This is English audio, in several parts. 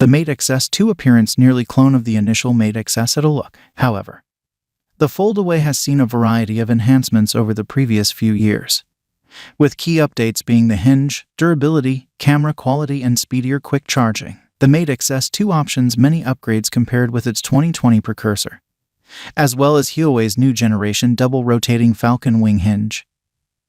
The Mate Xs2 appearance nearly clone of the initial Mate Xs at a look. However, the foldaway has seen a variety of enhancements over the previous few years, with key updates being the hinge, durability, camera quality, and speedier quick charging. The Mate Xs2 options many upgrades compared with its 2020 precursor, as well as Huawei's new generation double-rotating Falcon Wing hinge,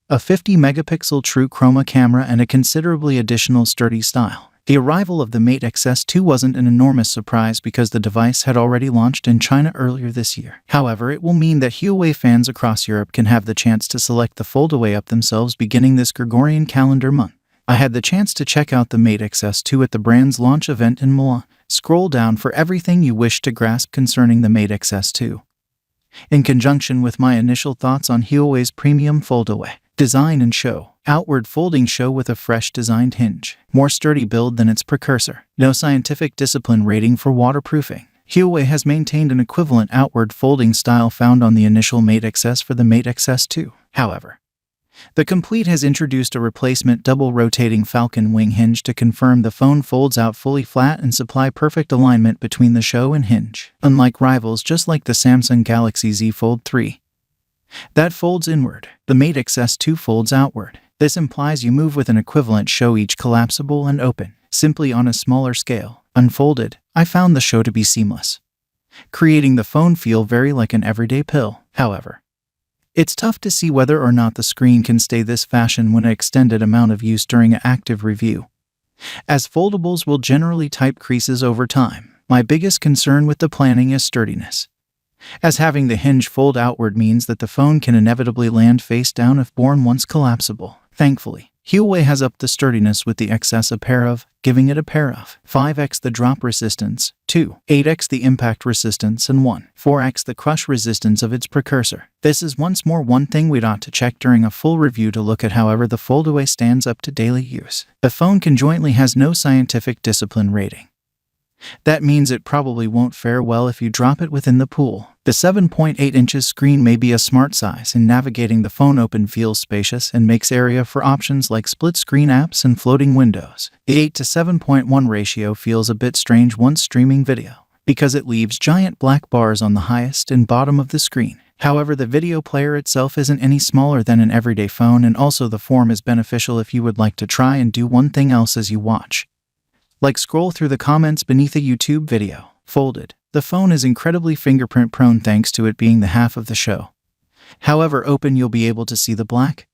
a 50-megapixel true chroma camera, and a considerably additional sturdy style. The arrival of the Mate Xs2 wasn't an enormous surprise because the device had already launched in China earlier this year. However, it will mean that Huawei fans across Europe can have the chance to select the foldaway up themselves beginning this Gregorian calendar month. I had the chance to check out the Mate Xs2 at the brand's launch event in Milan. Scroll down for everything you wish to grasp concerning the Mate Xs2. In conjunction with my initial thoughts on Huawei's premium foldaway design and show. Outward folding show with a fresh designed hinge. More sturdy build than its precursor. No scientific discipline rating for waterproofing. Huawei has maintained an equivalent outward folding style found on the initial Mate Xs for the Mate Xs2. However, the Complete has introduced a replacement double-rotating Falcon Wing hinge to confirm the phone folds out fully flat and supply perfect alignment between the show and hinge. Unlike rivals just like the Samsung Galaxy Z Fold 3, that folds inward, the Mate Xs2 folds outward. This implies you move with an equivalent show, each collapsible and open, simply on a smaller scale. Unfolded, I found the show to be seamless, creating the phone feel very like an everyday pill. However, it's tough to see whether or not the screen can stay this fashion when an extended amount of use during an active review, as foldables will generally type creases over time. My biggest concern with the planning is sturdiness, as having the hinge fold outward means that the phone can inevitably land face down if born once collapsible. Thankfully, Huawei has upped the sturdiness with the XS a pair of, giving it a pair of 5x the drop resistance, 8x the impact resistance, and 4x the crush resistance of its precursor. This is once more one thing we'd ought to check during a full review to look at however the foldaway stands up to daily use. The phone conjointly has no scientific discipline rating. That means it probably won't fare well if you drop it within the pool. The 7.8 inches screen may be a smart size, and navigating the phone open feels spacious and makes area for options like split-screen apps and floating windows. The 8 to 7.1 ratio feels a bit strange once streaming video, because it leaves giant black bars on the highest and bottom of the screen. However, the video player itself isn't any smaller than an everyday phone, and also the form is beneficial if you would like to try and do one thing else as you watch, like scroll through the comments beneath a YouTube video. Folded, the phone is incredibly fingerprint prone thanks to it being the half of the show. However, open you'll be able to see the black,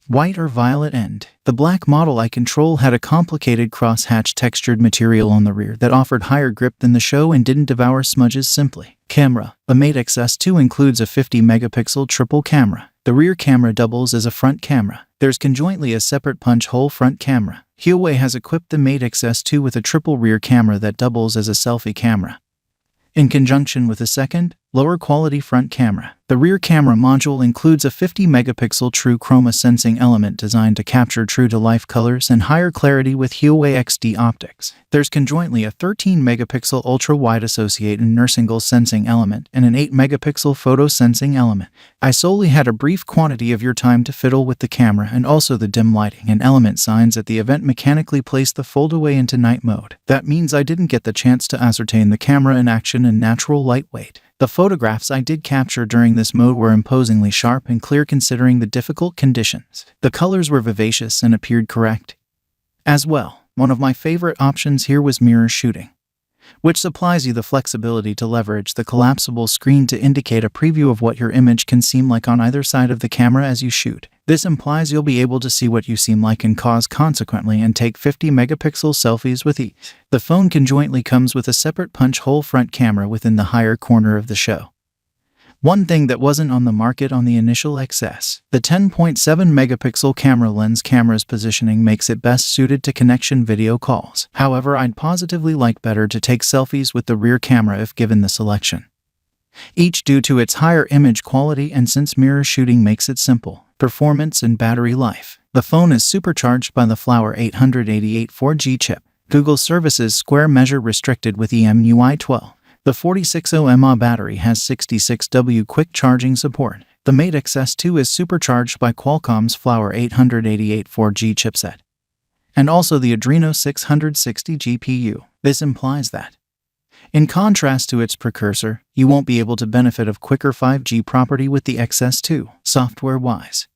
white or violet end. The black model I control had a complicated cross-hatch textured material on the rear that offered higher grip than the show and didn't devour smudges simply. Camera. The Mate Xs2 includes a 50-megapixel triple camera. The rear camera doubles as a front camera. There's conjointly a separate punch-hole front camera. Huawei has equipped the Mate Xs2 with a triple rear camera that doubles as a selfie camera, in conjunction with a second, lower-quality front camera. The rear camera module includes a 50-megapixel true chroma sensing element designed to capture true-to-life colors and higher clarity with Huawei XD optics. There's conjointly a 13-megapixel ultra-wide associate and near-single sensing element and an 8-megapixel photo sensing element. I solely had a brief quantity of your time to fiddle with the camera, and also the dim lighting and element signs at the event mechanically placed the foldaway into night mode. That means I didn't get the chance to ascertain the camera in action and natural light weight. The photographs I did capture during this mode were imposingly sharp and clear considering the difficult conditions. The colors were vivacious and appeared correct as well. One of my favorite options here was mirror shooting, which supplies you the flexibility to leverage the collapsible screen to indicate a preview of what your image can seem like on either side of the camera as you shoot. This implies you'll be able to see what you seem like and cause consequently and take 50-megapixel selfies with ease. The phone conjointly comes with a separate punch-hole front camera within the higher corner of the show, one thing that wasn't on the market on the initial XS. The 10.7-megapixel camera lens camera's positioning makes it best suited to connection video calls. However, I'd positively like better to take selfies with the rear camera if given the selection, each due to its higher image quality and since mirror shooting makes it simple. Performance and battery life. The phone is supercharged by the Flower 888 4G chip. Google services square measure restricted with EMUI 12. The 4600 mAh battery has 66W quick charging support. The Mate Xs2 is supercharged by Qualcomm's Flower 888 4G chipset. and also the Adreno 660 GPU. This implies that, in contrast to its precursor, you won't be able to benefit of quicker 5G property with the XS2, software-wise.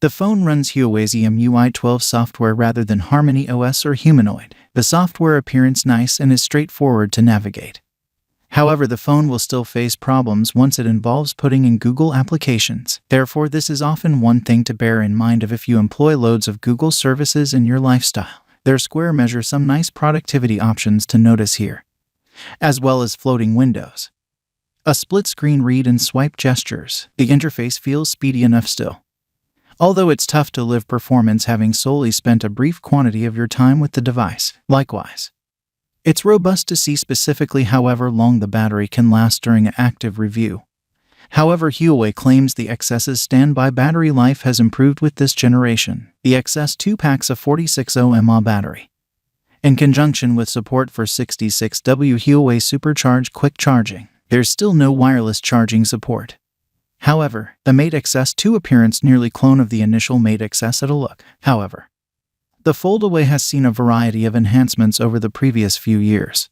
The phone runs Huawei's EMUI 12 software rather than Harmony OS or Humanoid. The software appears nice and is straightforward to navigate. However, the phone will still face problems once it involves putting in Google applications. Therefore, this is often one thing to bear in mind if you employ loads of Google services in your lifestyle. There's square measure some nice productivity options to notice here, as well as floating windows. A split-screen read and swipe gestures. The interface feels speedy enough still, although it's tough to live performance having solely spent a brief quantity of your time with the device. Likewise, it's robust to see specifically however long the battery can last during an active review. However, Huawei claims the XS's standby battery life has improved with this generation. The XS2 packs a 4600 mAh battery, in conjunction with support for 66W Huawei Supercharge quick charging. There's still no wireless charging support. However, the Mate XS2 appearance nearly clone of the initial Mate Xs at a look. However, the foldaway has seen a variety of enhancements over the previous few years,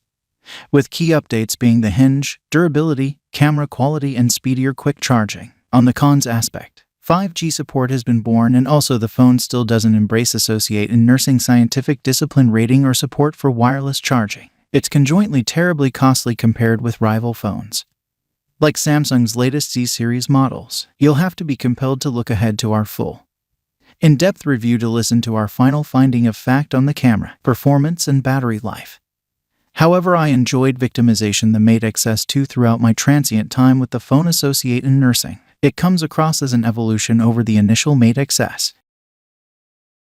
with key updates being the hinge, durability, camera quality, and speedier quick charging. On the cons aspect, 5G support has been born, and also the phone still doesn't embrace associate in nursing scientific discipline rating or support for wireless charging. It's conjointly terribly costly compared with rival phones, like Samsung's latest Z-series models. You'll have to be compelled to look ahead to our full, in-depth review to listen to our final finding of fact on the camera, performance, and battery life. However, I enjoyed victimization the Mate XS2 throughout my transient time with the phone associate in nursing. It comes across as an evolution over the initial Mate Xs.